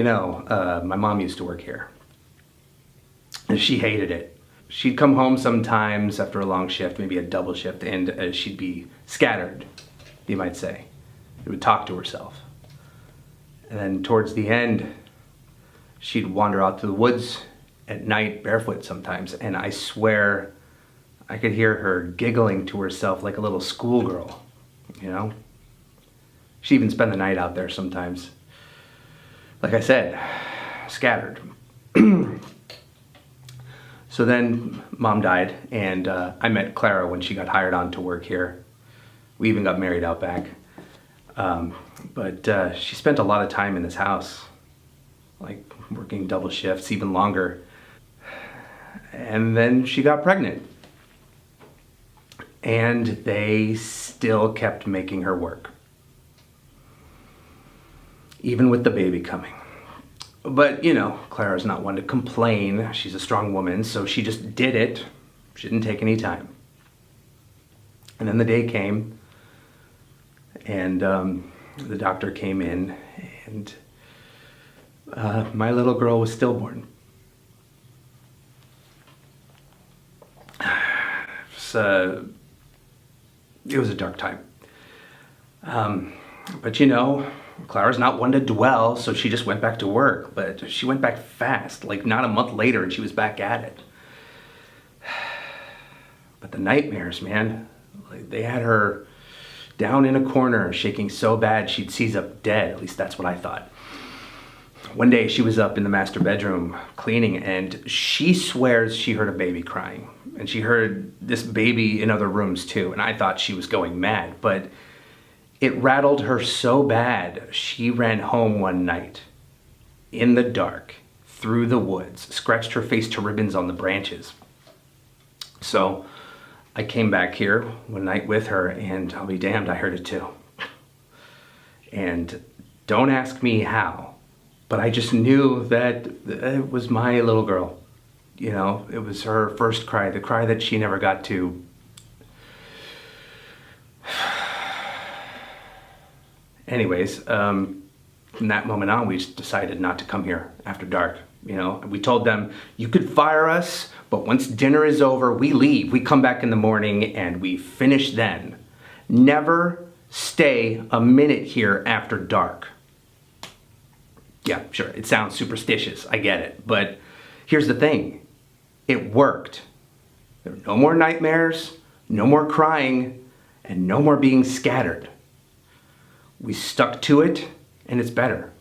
My mom used to work here, and she hated it. She'd come home sometimes after a long shift, maybe a double shift, and she'd be scattered, you might say. She would talk to herself. And then towards the end, she'd wander out to the woods at night, barefoot sometimes, and I swear I could hear her giggling to herself like a little schoolgirl, She'd even spend the night out there sometimes. Like I said, scattered. So then Mom died, and I met Clara when she got hired on to work here. We even got married out back. But she spent a lot of time in this house, like working double shifts, even longer. And then she got pregnant. And they still kept making her work, even with the baby coming. But, Clara's not one to complain. She's a strong woman, so she just did it. She didn't take any time. And then the day came, and the doctor came in, and my little girl was stillborn. It was a dark time. But Clara's not one to dwell, so she just went back to work. But she went back fast, like not a month later, and she was back at it. But the nightmares, man, they had her down in a corner, shaking so bad she'd seize up dead. At least that's what I thought. One day she was up in the master bedroom cleaning, and she swears she heard a baby crying. And she heard this baby in other rooms too, and I thought she was going mad, but it rattled her so bad, she ran home one night, in the dark, through the woods, scratched her face to ribbons on the branches. So I came back here one night with her, and I'll be damned, I heard it too. And don't ask me how, but I just knew that it was my little girl. It was her first cry, the cry that she never got to. Anyways, from that moment on, we just decided not to come here after dark. We told them, you could fire us, but once dinner is over, we leave. We come back in the morning and we finish then. Never stay a minute here after dark. Yeah, sure, it sounds superstitious, I get it. But here's the thing, it worked. There were no more nightmares, no more crying, and no more being scattered. We stuck to it, and it's better.